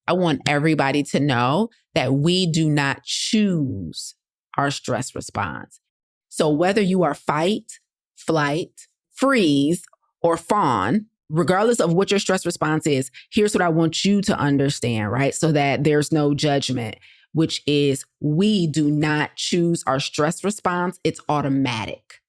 I want everybody to know that we do not choose our stress response. So whether you are fight, flight, freeze, or fawn, regardless of what your stress response is, here's what I want you to understand, right? So that there's no judgment, which is we do not choose our stress response. It's automatic.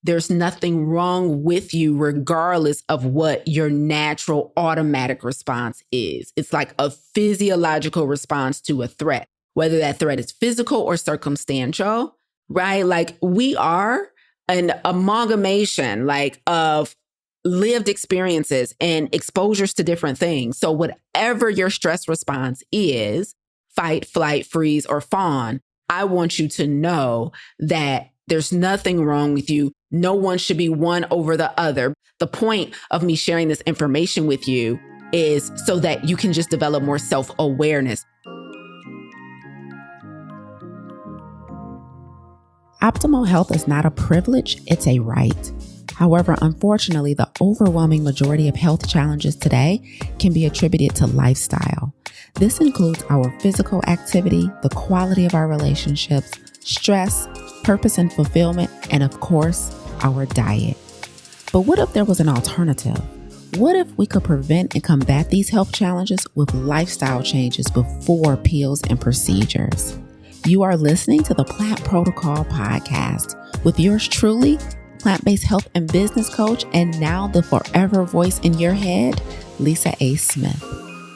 There's nothing wrong with you, regardless of what your natural automatic response is. It's like a physiological response to a threat, whether that threat is physical or circumstantial, right? Like we are an amalgamation of lived experiences and exposures to different things. So whatever your stress response is, fight, flight, freeze, or fawn, I want you to know that there's nothing wrong with you. No one should be one over the other. The point of me sharing this information with you is so that you can just develop more self-awareness. Optimal health is not a privilege, it's a right. However, unfortunately, the overwhelming majority of health challenges today can be attributed to lifestyle. This includes our physical activity, the quality of our relationships, stress, purpose and fulfillment, and of course, our diet. But what if there was an alternative? What if we could prevent and combat these health challenges with lifestyle changes before pills and procedures? You are listening to the Plant Protocol podcast with yours truly, plant-based health and business coach, and now the forever voice in your head, Lisa A. Smith.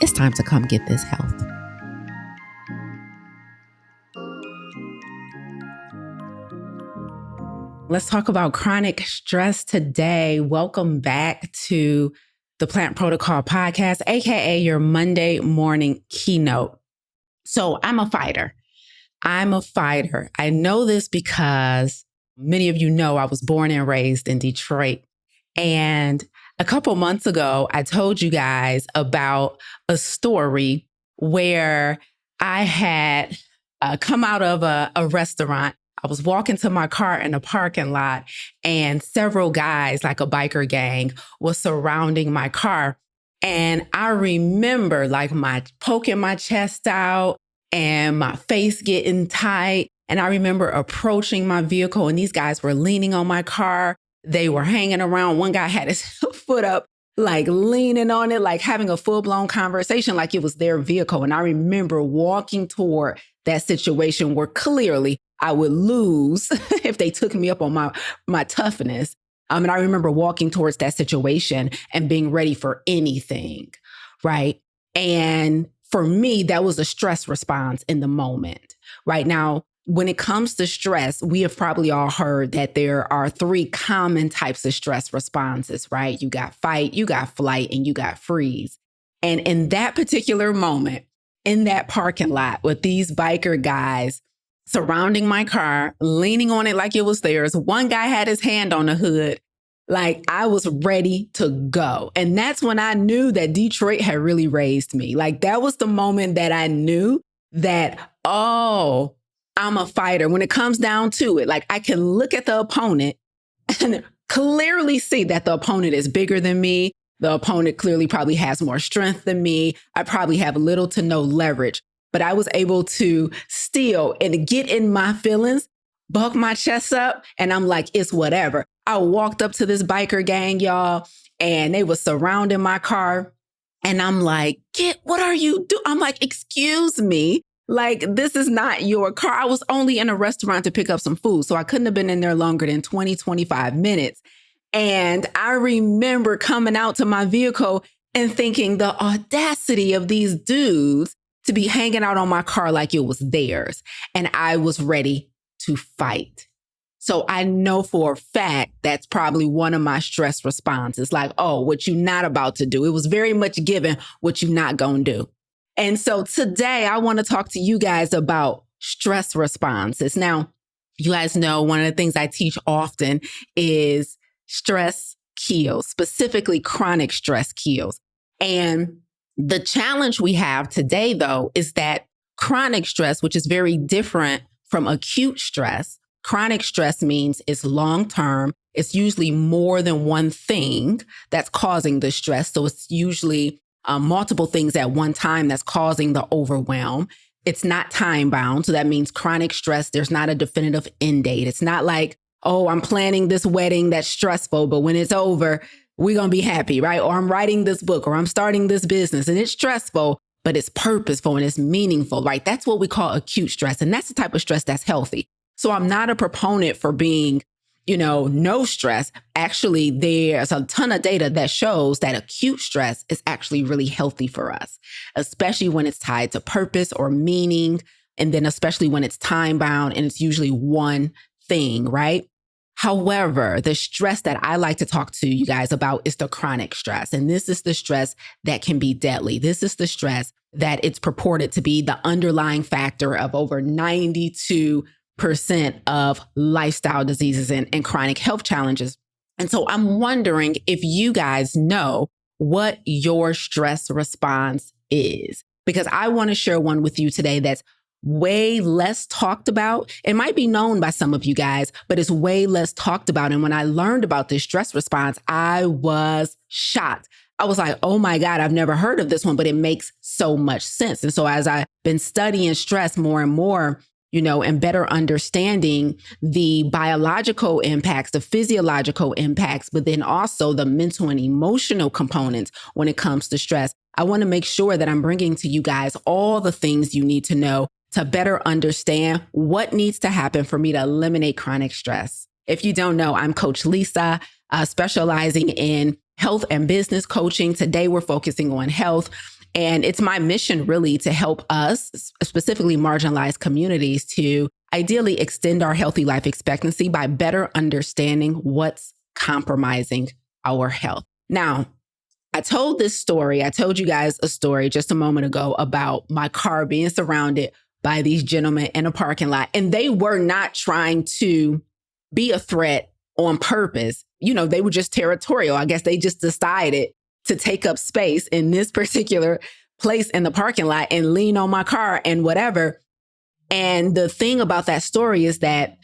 It's time to come get this health. Let's talk about chronic stress today. Welcome back to the Plant Protocol podcast, aka your Monday morning keynote. So I'm a fighter. I know this because many of you know I was born and raised in Detroit. And a couple months ago, I told you guys about a story where I had come out of a restaurant. I was walking to my car in a parking lot, and several guys, like a biker gang, was surrounding my car. And I remember poking my chest out and my face getting tight. And I remember approaching my vehicle, and these guys were leaning on my car. They were hanging around. One guy had his foot up, like leaning on it, like having a full-blown conversation, like it was their vehicle. And I remember walking toward that situation where clearly I would lose if they took me up on my toughness. And I remember walking towards that situation and being ready for anything, right? And for me, that was a stress response in the moment. Right now, when it comes to stress, we have probably all heard that there are 3 common types of stress responses, right? You got fight, you got flight, and you got freeze. And in that particular moment, in that parking lot with these biker guys surrounding my car, leaning on it like it was theirs, one guy had his hand on the hood, like I was ready to go. And that's when I knew that Detroit had really raised me. Like that was the moment that I knew that, oh, I'm a fighter. When it comes down to it, like I can look at the opponent and clearly see that the opponent is bigger than me. The opponent clearly probably has more strength than me. I probably have little to no leverage, but I was able to still and get in my feelings, buck my chest up, and I'm like, it's whatever. I walked up to this biker gang, y'all, and they were surrounding my car. And I'm like, what are you doing? I'm like, excuse me. Like, this is not your car. I was only in a restaurant to pick up some food, so I couldn't have been in there longer than 20, 25 minutes. And I remember coming out to my vehicle and thinking the audacity of these dudes to be hanging out on my car like it was theirs. And I was ready to fight. So I know for a fact that's probably one of my stress responses. Like, oh, what you not about to do. It was very much given what you not gonna do. And so today I want to talk to you guys about stress responses. Now, you guys know one of the things I teach often is stress kills, specifically chronic stress kills. And the challenge we have today, though, is that chronic stress, which is very different from acute stress, chronic stress means it's long-term. It's usually more than one thing that's causing the stress. So it's usually multiple things at one time that's causing the overwhelm. It's not time bound. So that means chronic stress, there's not a definitive end date. It's not like, oh, I'm planning this wedding that's stressful, but when it's over, we're going to be happy, right? Or I'm writing this book, or I'm starting this business and it's stressful, but it's purposeful and it's meaningful, right? That's what we call acute stress. And that's the type of stress that's healthy. So I'm not a proponent for being, no stress. Actually, there's a ton of data that shows that acute stress is actually really healthy for us, especially when it's tied to purpose or meaning. And then especially when it's time bound and it's usually one thing, right? However, the stress that I like to talk to you guys about is the chronic stress. And this is the stress that can be deadly. This is the stress that it's purported to be the underlying factor of over 92% of lifestyle diseases and chronic health challenges. And so I'm wondering if you guys know what your stress response is, because I want to share one with you today that's way less talked about. It might be known by some of you guys, but it's way less talked about. And when I learned about this stress response, I was shocked. I was like, oh my God, I've never heard of this one, but it makes so much sense. And so as I've been studying stress more and more, and better understanding the biological impacts, the physiological impacts, but then also the mental and emotional components when it comes to stress, I want to make sure that I'm bringing to you guys all the things you need to know to better understand what needs to happen for me to eliminate chronic stress. If you don't know, I'm Coach Lisa, specializing in health and business coaching. Today, we're focusing on health. And it's my mission really to help us, specifically marginalized communities, to ideally extend our healthy life expectancy by better understanding what's compromising our health. Now, I told you guys a story just a moment ago about my car being surrounded by these gentlemen in a parking lot. And they were not trying to be a threat on purpose. They were just territorial. I guess they just decided to take up space in this particular place in the parking lot and lean on my car and whatever. And the thing about that story is that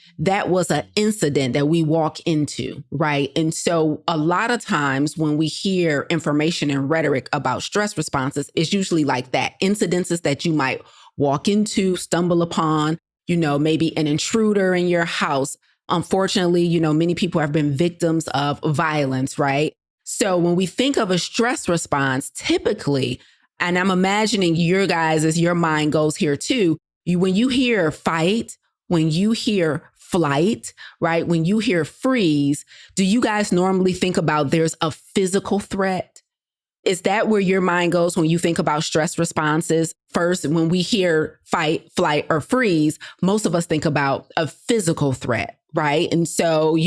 was an incident that we walk into, right? And so a lot of times when we hear information and rhetoric about stress responses, it's usually like that. Incidences that you might walk into, stumble upon, maybe an intruder in your house. Unfortunately, many people have been victims of violence, right? So when we think of a stress response, typically, and I'm imagining your guys as your mind goes here too, when you hear fight, when you hear flight, right? When you hear freeze, do you guys normally think about there's a physical threat? Is that where your mind goes when you think about stress responses? First, when we hear fight, flight, or freeze, most of us think about a physical threat, right? And so,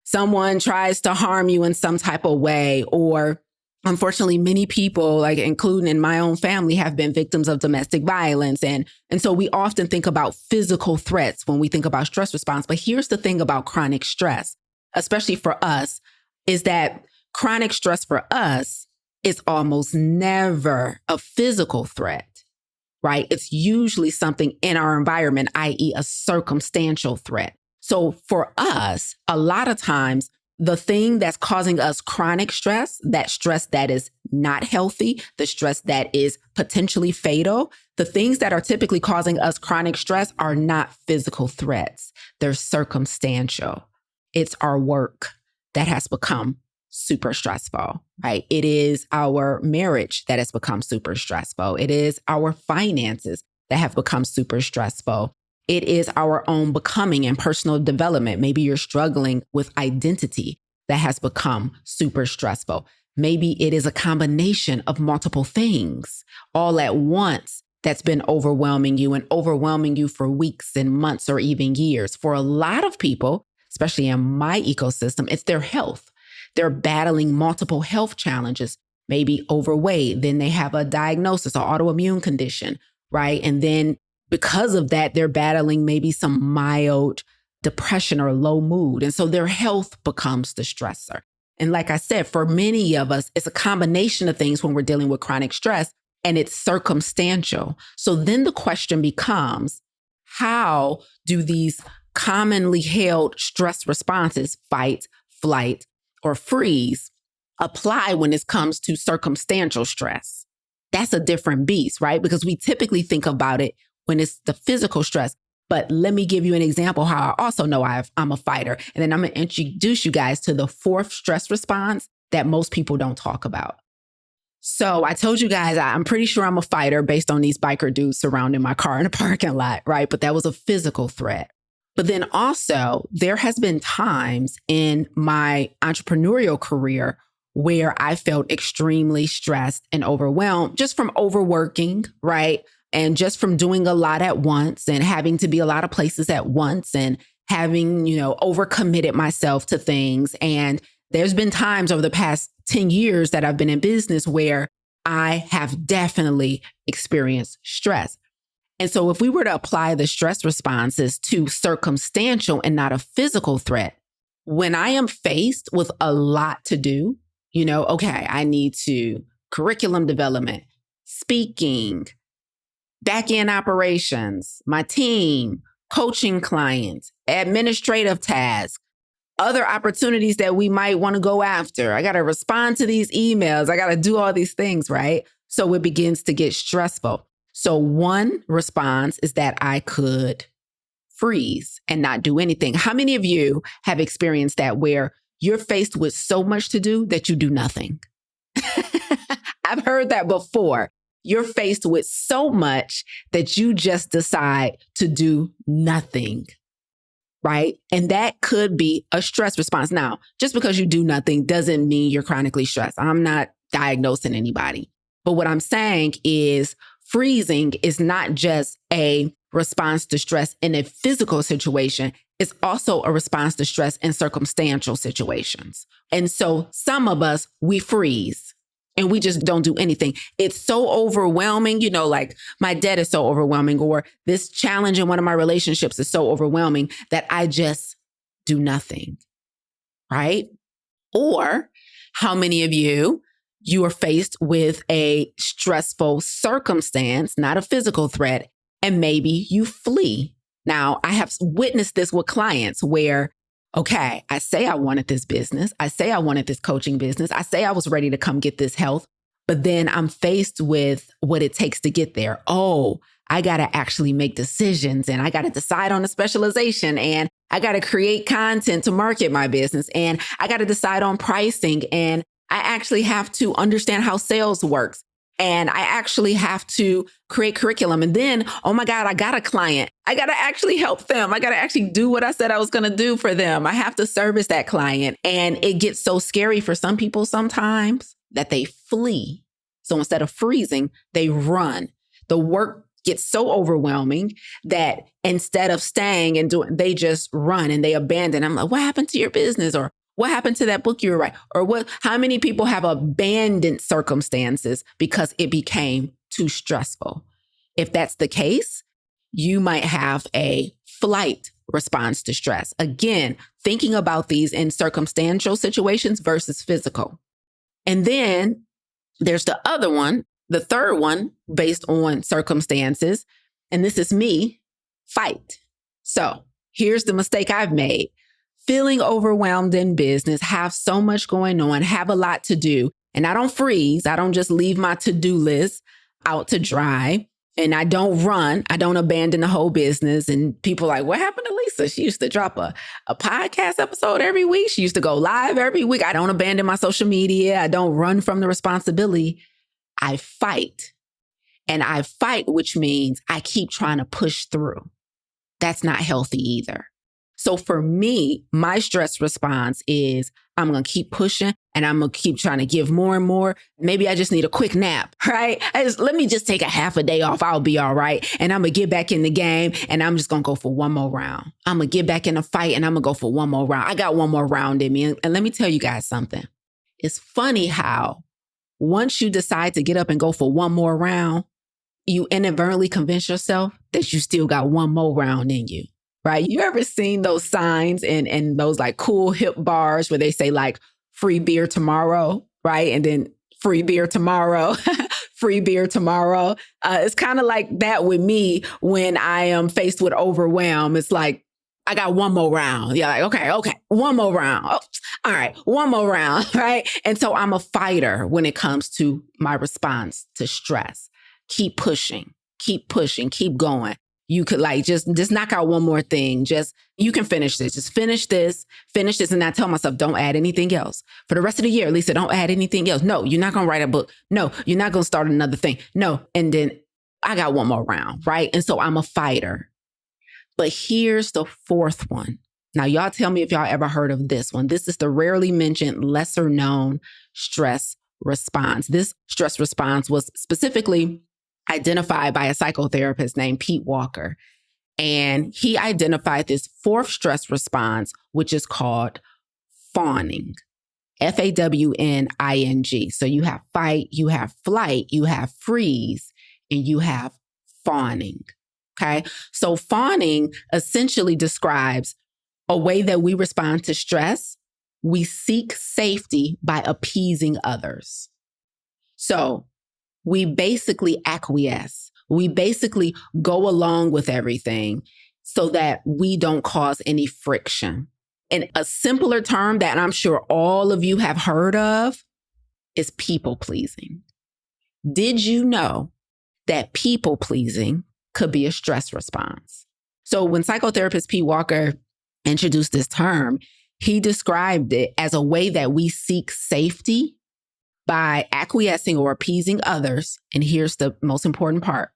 someone tries to harm you in some type of way, or unfortunately, many people, like including in my own family, have been victims of domestic violence. And so we often think about physical threats when we think about stress response. But here's the thing about chronic stress, especially for us, is that chronic stress for us is almost never a physical threat, right? It's usually something in our environment, i.e. a circumstantial threat. So for us, a lot of times, the thing that's causing us chronic stress that is not healthy, the stress that is potentially fatal, the things that are typically causing us chronic stress are not physical threats. They're circumstantial. It's our work that has become super stressful, right? It is our marriage that has become super stressful. It is our finances that have become super stressful. It is our own becoming and personal development. Maybe you're struggling with identity that has become super stressful. Maybe it is a combination of multiple things all at once that's been overwhelming you for weeks and months or even years. For a lot of people, especially in my ecosystem, it's their health. They're battling multiple health challenges, maybe overweight. Then they have a diagnosis, an autoimmune condition, right? And then because of that, they're battling maybe some mild depression or low mood. And so their health becomes the stressor. And like I said, for many of us, it's a combination of things when we're dealing with chronic stress, and it's circumstantial. So then the question becomes, how do these commonly held stress responses, fight, flight, or freeze, apply when it comes to circumstantial stress. That's a different beast, right? Because we typically think about it when it's the physical stress. But let me give you an example how I also know I'm a fighter. And then I'm going to introduce you guys to the fourth stress response that most people don't talk about. So I told you guys, I'm pretty sure I'm a fighter based on these biker dudes surrounding my car in a parking lot, right? But that was a physical threat. But then also there has been times in my entrepreneurial career where I felt extremely stressed and overwhelmed just from overworking, right? And just from doing a lot at once and having to be a lot of places at once and having, overcommitted myself to things. And there's been times over the past 10 years that I've been in business where I have definitely experienced stress. And so if we were to apply the stress responses to circumstantial and not a physical threat, when I am faced with a lot to do, okay, I need to curriculum development, speaking, back-end operations, my team, coaching clients, administrative tasks, other opportunities that we might want to go after. I got to respond to these emails. I got to do all these things, right? So it begins to get stressful. So one response is that I could freeze and not do anything. How many of you have experienced that where you're faced with so much to do that you do nothing? I've heard that before. You're faced with so much that you just decide to do nothing, right? And that could be a stress response. Now, just because you do nothing doesn't mean you're chronically stressed. I'm not diagnosing anybody. But what I'm saying is freezing is not just a response to stress in a physical situation. It's also a response to stress in circumstantial situations. And so some of us, we freeze. And we just don't do anything. It's so overwhelming, like my debt is so overwhelming, or this challenge in one of my relationships is so overwhelming that I just do nothing, right? Or how many of you are faced with a stressful circumstance, not a physical threat, and maybe you flee. Now, I have witnessed this with clients where okay, I say I wanted this business. I say I wanted this coaching business. I say I was ready to come get this health, but then I'm faced with what it takes to get there. Oh, I got to actually make decisions and I got to decide on a specialization and I got to create content to market my business and I got to decide on pricing and I actually have to understand how sales works. And I actually have to create curriculum. And then, oh my God, I got a client. I got to actually help them. I got to actually do what I said I was going to do for them. I have to service that client. And it gets so scary for some people sometimes that they flee. So instead of freezing, they run. The work gets so overwhelming that instead of staying and doing, they just run and they abandon. I'm like, what happened to your business? Or what happened to that book you were writing? Or how many people have abandoned circumstances because it became too stressful? If that's the case, you might have a flight response to stress. Again, thinking about these in circumstantial situations versus physical. And then there's the other one, the third one based on circumstances. And this is me, fight. So here's the mistake I've made. Feeling overwhelmed in business, have so much going on, have a lot to do. And I don't freeze. I don't just leave my to-do list out to dry. And I don't run. I don't abandon the whole business. And people are like, what happened to Lisa? She used to drop a podcast episode every week. She used to go live every week. I don't abandon my social media. I don't run from the responsibility. I fight. And I fight, which means I keep trying to push through. That's not healthy either. So for me, my stress response is I'm going to keep pushing and I'm going to keep trying to give more and more. Maybe I just need a quick nap, right? Let me just take a half a day off. I'll be all right. And I'm going to get back in the game and I'm just going to go for one more round. I'm going to get back in the fight and I'm going to go for one more round. I got one more round in me. And let me tell you guys something. It's funny how once you decide to get up and go for one more round, you inadvertently convince yourself that you still got one more round in you. Right? You ever seen those signs and those like cool hip bars where they say like free beer tomorrow, right? And then free beer tomorrow, free beer tomorrow. It's kind of like that with me when I am faced with overwhelm. It's like I got one more round. Yeah, like, okay, one more round. Oh, all right, one more round, right? And so I'm a fighter when it comes to my response to stress. Keep pushing, keep going. You could like just knock out one more thing. You can finish this. Just finish this. And I tell myself, don't add anything else. For the rest of the year, Lisa, don't add anything else. No, you're not going to write a book. No, you're not going to start another thing. No. And then I got one more round, right? And so I'm a fighter. But here's the fourth one. Now, y'all tell me if y'all ever heard of this one. This is the rarely mentioned, lesser known stress response. This stress response was specifically identified by a psychotherapist named Pete Walker. And he identified this fourth stress response, which is called fawning. Fawning. So you have fight, you have flight, you have freeze, and you have fawning. Okay. So fawning essentially describes a way that we respond to stress. We seek safety by appeasing others. So we basically acquiesce. We basically go along with everything so that we don't cause any friction. And a simpler term that I'm sure all of you have heard of is people pleasing. Did you know that people pleasing could be a stress response? So when psychotherapist Pete Walker introduced this term, he described it as a way that we seek safety by acquiescing or appeasing others. And here's the most important part,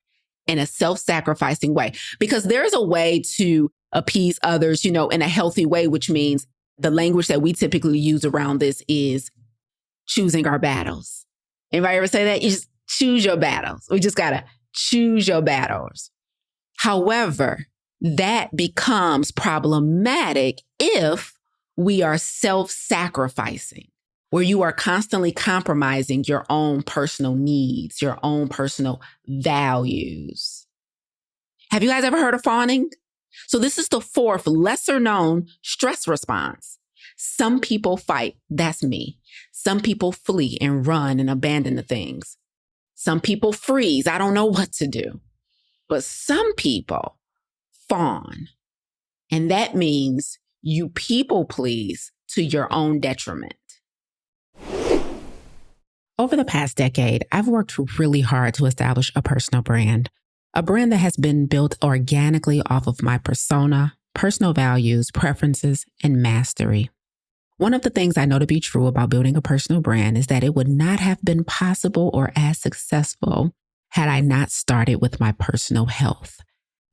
in a self-sacrificing way. Because there's a way to appease others, in a healthy way, which means the language that we typically use around this is choosing our battles. Anybody ever say that? You just choose your battles. We just got to choose your battles. However, that becomes problematic if we are self-sacrificing, where you are constantly compromising your own personal needs, your own personal values. Have you guys ever heard of fawning? So this is the fourth lesser known stress response. Some people fight. That's me. Some people flee and run and abandon the things. Some people freeze. I don't know what to do. But some people fawn. And that means you people please to your own detriment. Over the past decade, I've worked really hard to establish a personal brand, a brand that has been built organically off of my persona, personal values, preferences, and mastery. One of the things I know to be true about building a personal brand is that it would not have been possible or as successful had I not started with my personal health.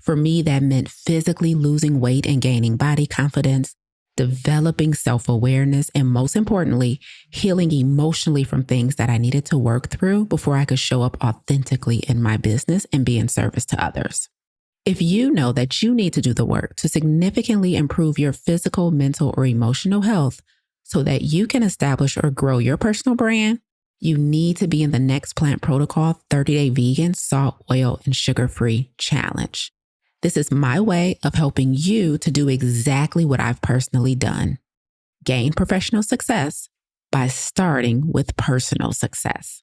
For me, that meant physically losing weight and gaining body confidence, developing self-awareness, and most importantly, healing emotionally from things that I needed to work through before I could show up authentically in my business and be in service to others. If you know that you need to do the work to significantly improve your physical, mental, or emotional health so that you can establish or grow your personal brand, you need to be in the Next Plant Protocol 30-Day Vegan, Salt, Oil, and Sugar-Free Challenge. This is my way of helping you to do exactly what I've personally done. Gain professional success by starting with personal success.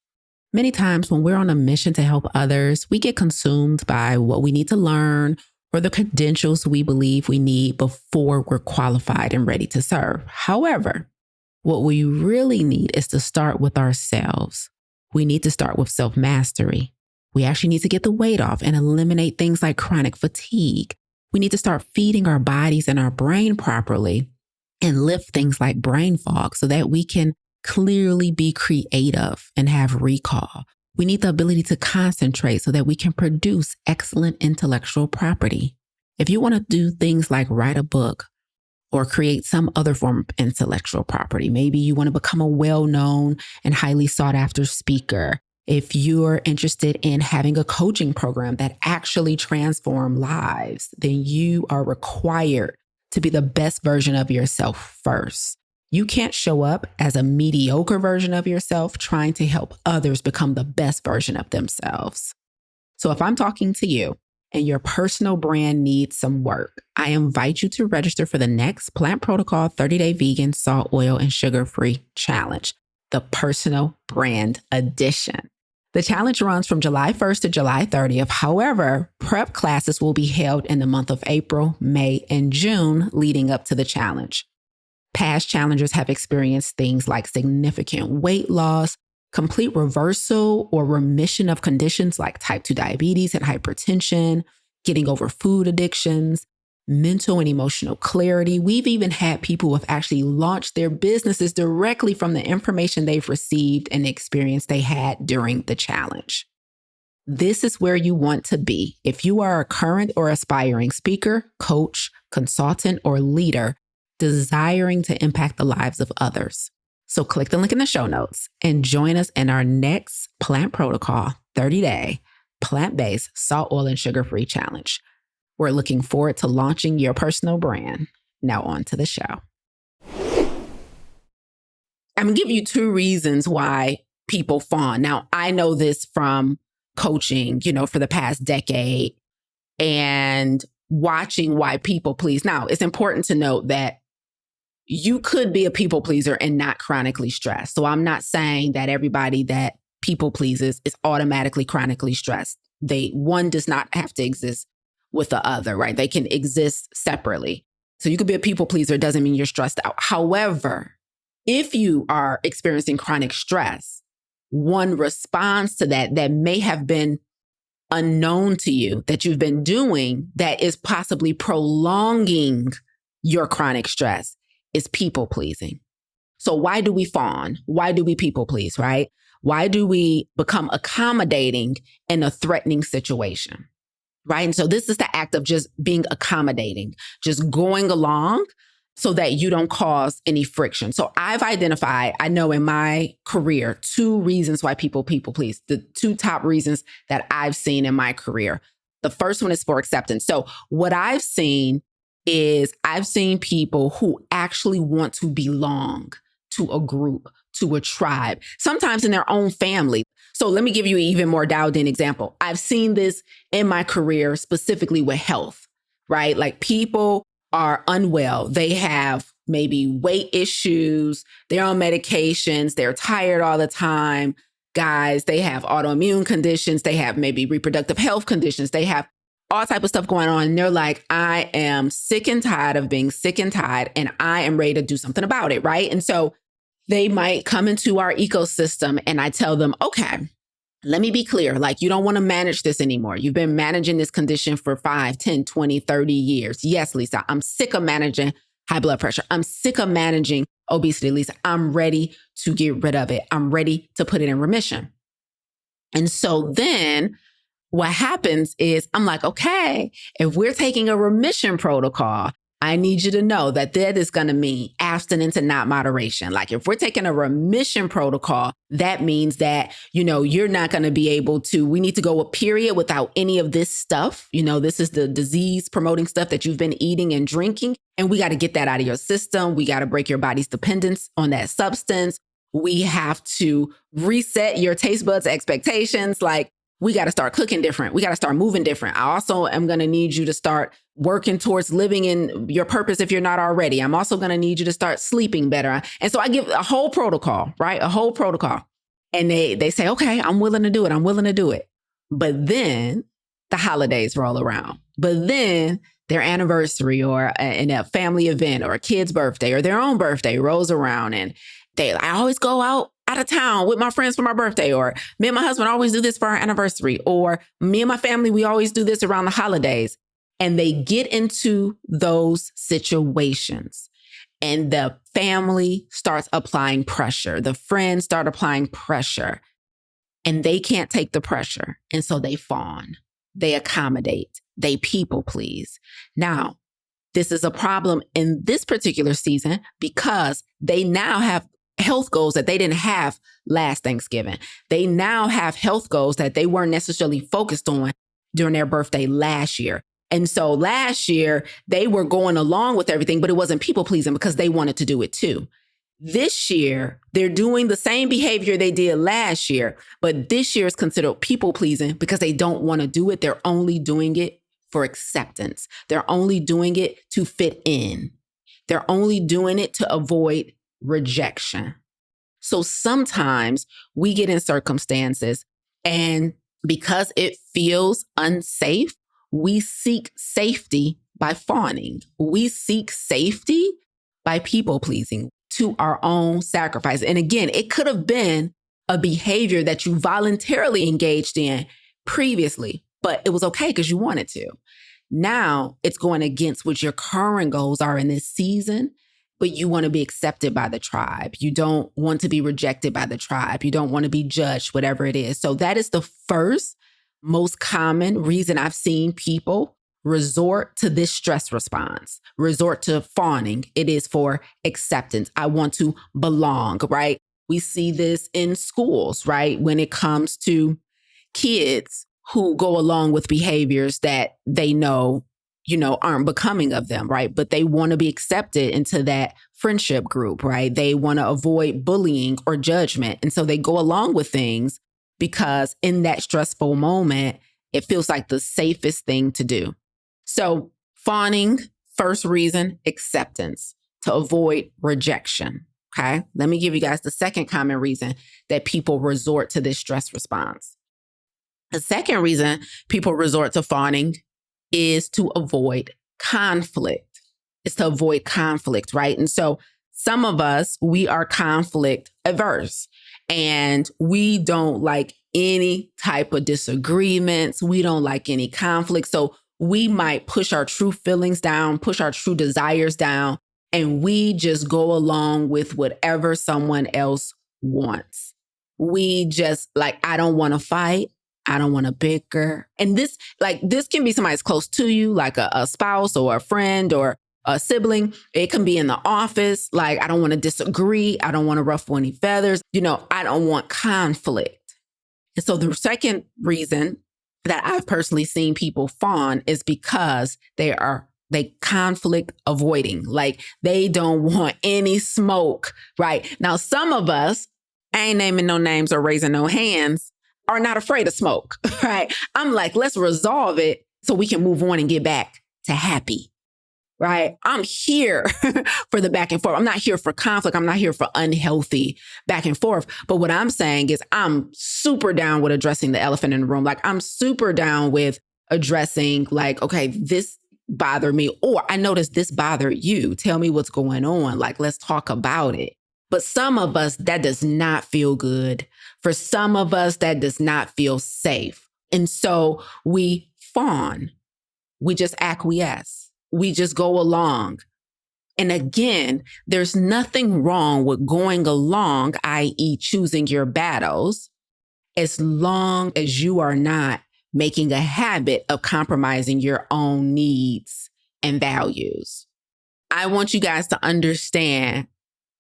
Many times when we're on a mission to help others, we get consumed by what we need to learn or the credentials we believe we need before we're qualified and ready to serve. However, what we really need is to start with ourselves. We need to start with self-mastery. We actually need to get the weight off and eliminate things like chronic fatigue. We need to start feeding our bodies and our brain properly and lift things like brain fog so that we can clearly be creative and have recall. We need the ability to concentrate so that we can produce excellent intellectual property. If you want to do things like write a book or create some other form of intellectual property, maybe you want to become a well-known and highly sought-after speaker. If you're interested in having a coaching program that actually transforms lives, then you are required to be the best version of yourself first. You can't show up as a mediocre version of yourself trying to help others become the best version of themselves. So if I'm talking to you and your personal brand needs some work, I invite you to register for the Next Plant Protocol 30-Day Vegan, Salt, Oil, and Sugar-Free Challenge, the Personal Brand Edition. The challenge runs from July 1st to July 30th. However, prep classes will be held in the month of April, May, and June leading up to the challenge. Past challengers have experienced things like significant weight loss, complete reversal or remission of conditions like type 2 diabetes and hypertension, getting over food addictions, mental and emotional clarity. We've even had people who have actually launched their businesses directly from the information they've received and the experience they had during the challenge. This is where you want to be. If you are a current or aspiring speaker, coach, consultant, or leader desiring to impact the lives of others. So click the link in the show notes and join us in our next Plant Protocol 30-day plant-based, salt, oil, and sugar-free challenge. We're looking forward to launching your personal brand. Now on to the show. I'm going to give you 2 reasons why people fawn. Now, I know this from coaching, for the past decade and watching why people please. Now, it's important to note that you could be a people pleaser and not chronically stressed. So I'm not saying that everybody that people pleases is automatically chronically stressed. One does not have to exist with the other, right? They can exist separately. So you could be a people pleaser, doesn't mean you're stressed out. However, if you are experiencing chronic stress, one response to that may have been unknown to you that you've been doing that is possibly prolonging your chronic stress is people pleasing. So why do we fawn? Why do we people please, right? Why do we become accommodating in a threatening situation, right? And so this is the act of just being accommodating, just going along so that you don't cause any friction. So I've identified, I know in my career, 2 reasons why people please, the 2 top reasons that I've seen in my career. The first one is for acceptance. So what I've seen is I've seen people who actually want to belong to a group, to a tribe, sometimes in their own family. So let me give you an even more dialed in example. I've seen this in my career, specifically with health, right? Like people are unwell. They have maybe weight issues. They're on medications. They're tired all the time. Guys, they have autoimmune conditions. They have maybe reproductive health conditions. They have all type of stuff going on. And they're like, I am sick and tired of being sick and tired, and I am ready to do something about it, right? And so they might come into our ecosystem and I tell them, okay, let me be clear. Like, you don't want to manage this anymore. You've been managing this condition for 5, 10, 20, 30 years. Yes, Lisa, I'm sick of managing high blood pressure. I'm sick of managing obesity, Lisa. I'm ready to get rid of it. I'm ready to put it in remission. And so then what happens is I'm like, okay, if we're taking a remission protocol, I need you to know that is going to mean abstinence and not moderation. Like if we're taking a remission protocol, that means that, you're not going to be able to, we need to go a period without any of this stuff. This is the disease promoting stuff that you've been eating and drinking. And we got to get that out of your system. We got to break your body's dependence on that substance. We have to reset your taste buds expectations. Like, we got to start cooking different. We got to start moving different. I also am going to need you to start working towards living in your purpose if you're not already. I'm also going to need you to start sleeping better. And so I give a whole protocol, right? A whole protocol. And they say, okay, I'm willing to do it. I'm willing to do it. But then the holidays roll around. But then their anniversary or in a family event or a kid's birthday or their own birthday rolls around, and I always go out of town with my friends for my birthday, or me and my husband always do this for our anniversary, or me and my family, we always do this around the holidays. And they get into those situations and the family starts applying pressure. The friends start applying pressure and they can't take the pressure. And so they fawn, they accommodate, they people please. Now, this is a problem in this particular season because they now have health goals that they didn't have last Thanksgiving. They now have health goals that they weren't necessarily focused on during their birthday last year. And so last year, they were going along with everything, but it wasn't people pleasing because they wanted to do it too. This year, they're doing the same behavior they did last year, but this year is considered people pleasing because they don't want to do it. They're only doing it for acceptance. They're only doing it to fit in. They're only doing it to avoid rejection. So sometimes we get in circumstances And because it feels unsafe, we seek safety by fawning. We seek safety by people pleasing to our own sacrifice. And again, it could have been a behavior that you voluntarily engaged in previously, but it was okay because you wanted to. Now it's going against what your current goals are in this season, but you want to be accepted by the tribe. You don't want to be rejected by the tribe. You don't want to be judged, whatever it is. So that is the first most common reason I've seen people resort to this stress response, resort to fawning. It is for acceptance. I want to belong, right? We see this in schools, right? When it comes to kids who go along with behaviors that they know, aren't becoming of them, right? But they want to be accepted into that friendship group, right? They want to avoid bullying or judgment. And so they go along with things because in that stressful moment, it feels like the safest thing to do. So fawning, first reason, acceptance, to avoid rejection. Okay. Let me give you guys the second common reason that people resort to this stress response. The second reason people resort to fawning is to avoid conflict. It's to avoid conflict, right? And so some of us, we are conflict averse and we don't like any type of disagreements. We don't like any conflict. So we might push our true feelings down, push our true desires down, and we just go along with whatever someone else wants. We just I don't want to fight. I don't want to bicker. And this can be somebody that's close to you, like a spouse or a friend or a sibling. It can be in the office. I don't want to disagree. I don't want to ruffle any feathers. I don't want conflict. And so the second reason that I've personally seen people fawn is because they conflict avoiding. They don't want any smoke, right? Now, some of us, I ain't naming no names or raising no hands, are not afraid of smoke, right? I'm let's resolve it so we can move on and get back to happy, right? I'm here for the back and forth. I'm not here for conflict. I'm not here for unhealthy back and forth. But what I'm saying is I'm super down with addressing the elephant in the room. I'm super down with addressing okay, this bothered me, or I noticed this bothered you. Tell me what's going on. Let's talk about it. But some of us, that does not feel good. For some of us, that does not feel safe. And so we fawn. We just acquiesce. We just go along. And again, there's nothing wrong with going along, i.e. choosing your battles, as long as you are not making a habit of compromising your own needs and values. I want you guys to understand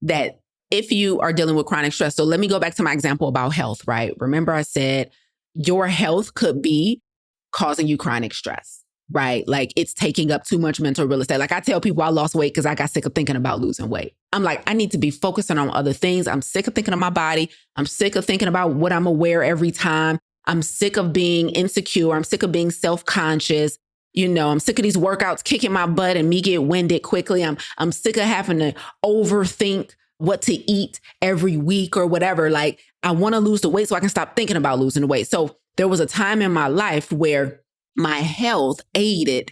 that if you are dealing with chronic stress, so let me go back to my example about health, right? Remember I said your health could be causing you chronic stress, right? It's taking up too much mental real estate. I tell people I lost weight because I got sick of thinking about losing weight. I'm I need to be focusing on other things. I'm sick of thinking of my body. I'm sick of thinking about what I'm gonna wear every time. I'm sick of being insecure. I'm sick of being self-conscious. I'm sick of these workouts kicking my butt and me get winded quickly. I'm sick of having to overthink what to eat every week or whatever. I want to lose the weight so I can stop thinking about losing the weight. So there was a time in my life where my health aided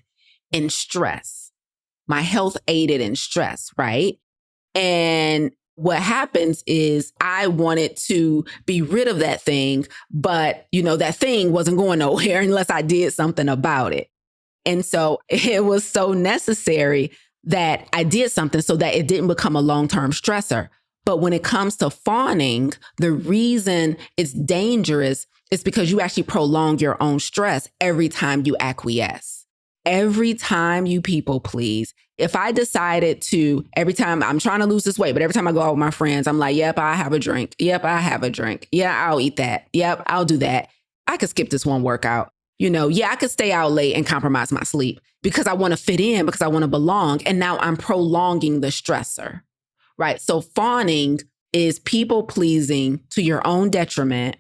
in stress. My health aided in stress, right? And what happens is I wanted to be rid of that thing, but that thing wasn't going nowhere unless I did something about it. And so it was so necessary that I did something so that it didn't become a long-term stressor. But when it comes to fawning, the reason it's dangerous is because you actually prolong your own stress every time you acquiesce. Every time you people please. If I decided to, every time I'm trying to lose this weight, but every time I go out with my friends, I'm yep, I'll have a drink. Yep, I have a drink. Yeah, I'll eat that. Yep, I'll do that. I could skip this one workout. I could stay out late and compromise my sleep because I want to fit in, because I want to belong. And now I'm prolonging the stressor, right? So fawning is people pleasing to your own detriment.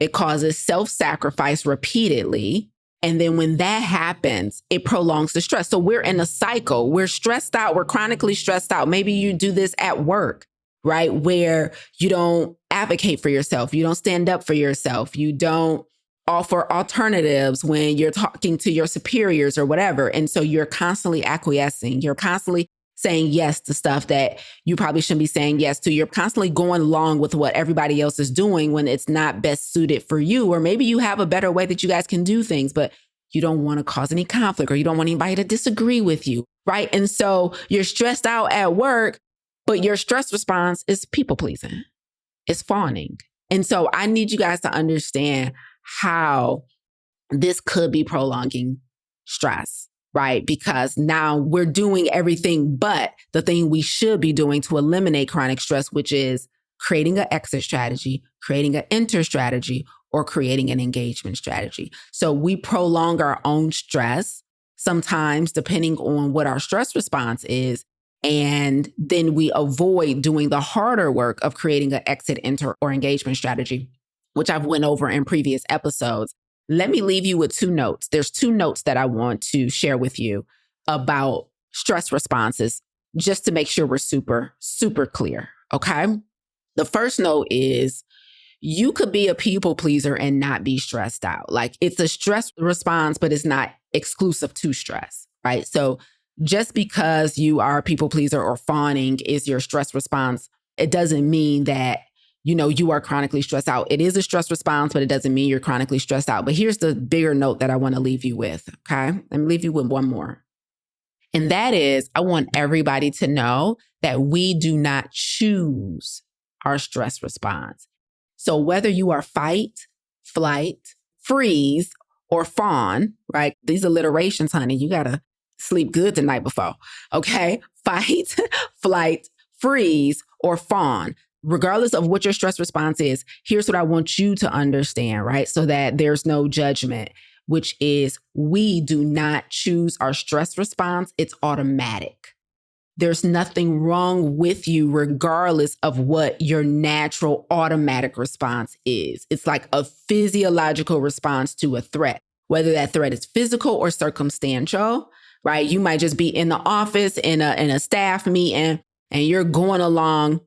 It causes self-sacrifice repeatedly. And then when that happens, it prolongs the stress. So we're in a cycle. We're stressed out. We're chronically stressed out. Maybe you do this at work. right? Where you don't advocate for yourself. You don't stand up for yourself. You don't offer alternatives when you're talking to your superiors or whatever. And so you're constantly acquiescing. You're constantly saying yes to stuff that you probably shouldn't be saying yes to. You're constantly going along with what everybody else is doing when it's not best suited for you. Or maybe you have a better way that you guys can do things, but you don't want to cause any conflict or you don't want anybody to disagree with you, right? And so you're stressed out at work, but your stress response is people pleasing. It's fawning. And so I need you guys to understand how this could be prolonging stress, right? Because now we're doing everything but the thing we should be doing to eliminate chronic stress, which is creating an exit strategy, creating an enter strategy, or creating an engagement strategy. So we prolong our own stress, sometimes depending on what our stress response is. And then we avoid doing the harder work of creating an exit, enter, or engagement strategy, which I've went over in previous episodes. Let me leave you with 2 notes. There's 2 notes that I want to share with you about stress responses, just to make sure we're super, super clear. Okay. The first note is you could be a people pleaser and not be stressed out. Like it's a stress response, but it's not exclusive to stress, right? So just because you are a people pleaser or fawning is your stress response, it doesn't mean that, you are chronically stressed out. It is a stress response, but it doesn't mean you're chronically stressed out. But here's the bigger note that I want to leave you with. Okay. Let me leave you with one more. And that is, I want everybody to know that we do not choose our stress response. So whether you are fight, flight, freeze, or fawn, right? These alliterations, honey, you got to sleep good the night before. Okay. Fight, flight, freeze, or fawn. Regardless of what your stress response is, here's what I want you to understand, right? So that there's no judgment, which is we do not choose our stress response. It's automatic. There's nothing wrong with you regardless of what your natural automatic response is. It's like a physiological response to a threat, whether that threat is physical or circumstantial, right? You might just be in the office in a staff meeting and you're going along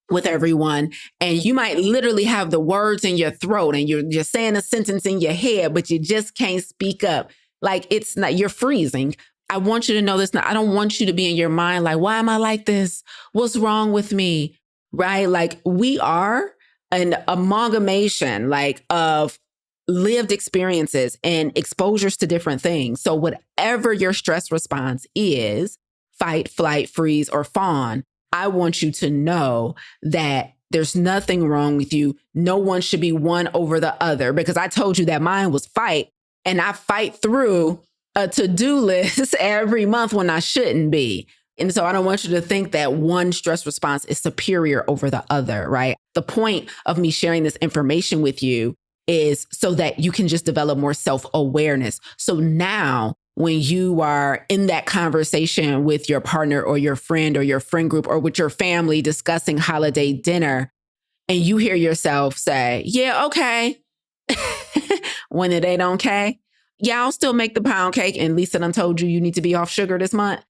with everyone and you might literally have the words in your throat and you're saying a sentence in your head, but you just can't speak up. Like it's not, you're freezing. I want you to know this. I don't want you to be in your mind like, why am I like this? What's wrong with me? Right? Like we are an amalgamation of lived experiences and exposures to different things. So whatever your stress response is, fight, flight, freeze, or fawn, I want you to know that there's nothing wrong with you. No one should be one over the other because I told you that mine was fight and I fight through a to-do list every month when I shouldn't be. And so I don't want you to think that one stress response is superior over the other, right? The point of me sharing this information with you is so that you can just develop more self-awareness. So now when you are in that conversation with your partner or your friend or your friend group or with your family discussing holiday dinner, and you hear yourself say, yeah, okay, when it ain't okay, yeah, I'll still make the pound cake. And Lisa done told you need to be off sugar this month.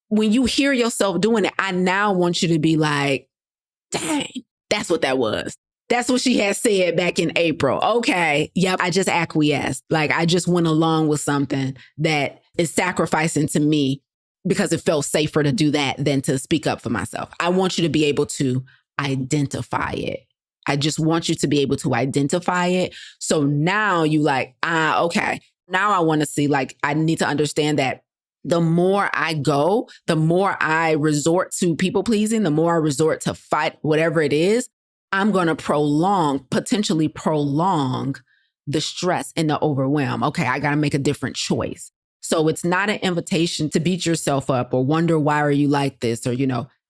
When you hear yourself doing it, I now want you to be like, dang, that's what that was. That's what she had said back in April. Okay. Yep. I just acquiesced. Like I just went along with something that is sacrificing to me because it felt safer to do that than to speak up for myself. I want you to be able to identify it. I just want you to be able to identify it. So now you like, okay. Now I want to see, I need to understand that the more I go, the more I resort to people pleasing, the more I resort to fight, whatever it is, I'm going to potentially prolong the stress and the overwhelm. Okay, I got to make a different choice. So it's not an invitation to beat yourself up or wonder why are you like this? Or,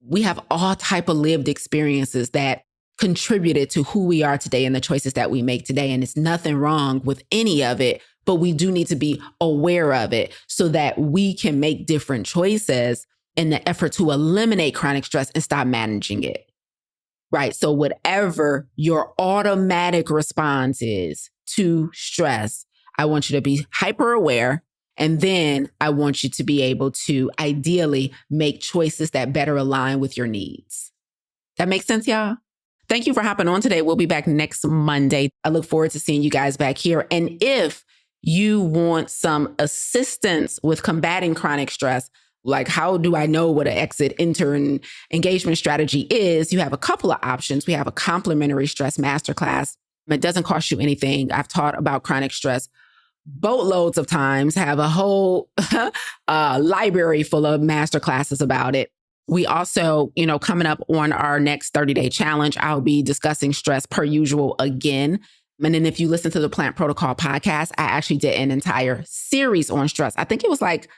we have all type of lived experiences that contributed to who we are today and the choices that we make today. And it's nothing wrong with any of it, but we do need to be aware of it so that we can make different choices in the effort to eliminate chronic stress and stop managing it. Right. So whatever your automatic response is to stress, I want you to be hyper aware. And then I want you to be able to ideally make choices that better align with your needs. That makes sense, y'all? Thank you for hopping on today. We'll be back next Monday. I look forward to seeing you guys back here. And if you want some assistance with combating chronic stress, like how do I know what an exit, enter, and engagement strategy is, you have a couple of options. We have a complimentary stress masterclass. It doesn't cost you anything. I've taught about chronic stress boatloads of times, have a whole library full of masterclasses about it. We also, coming up on our next 30-day challenge, I'll be discussing stress per usual again. And then if you listen to the Plant Protocol podcast, I actually did an entire series on stress. I think it was like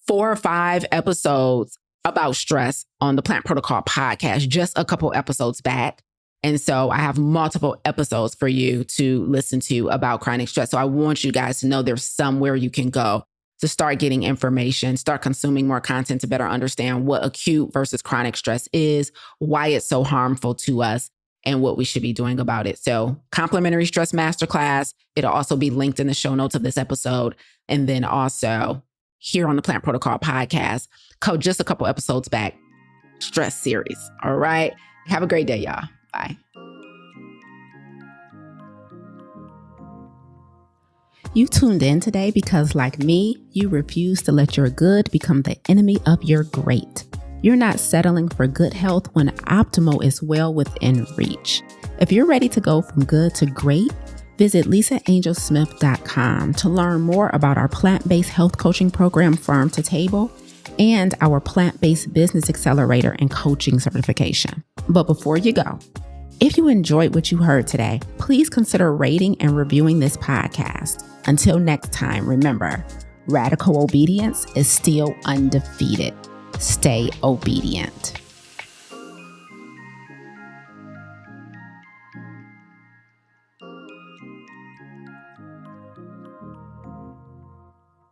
4 or 5 episodes about stress on the Plant Protocol podcast, just a couple episodes back. And so I have multiple episodes for you to listen to about chronic stress. So I want you guys to know there's somewhere you can go to start getting information, start consuming more content to better understand what acute versus chronic stress is, why it's so harmful to us, and what we should be doing about it. So complimentary stress masterclass, it'll also be linked in the show notes of this episode. And then also here on the Plant Protocol podcast, just a couple episodes back, stress series. All right. Have a great day, y'all. Bye. You tuned in today because, like me, you refuse to let your good become the enemy of your great. You're not settling for good health when optimal is well within reach. If you're ready to go from good to great, visit lisaangelsmith.com to learn more about our plant-based health coaching program, Farm to Table, and our plant-based business accelerator and coaching certification. But before you go, if you enjoyed what you heard today, please consider rating and reviewing this podcast. Until next time, remember, radical obedience is still undefeated. Stay obedient.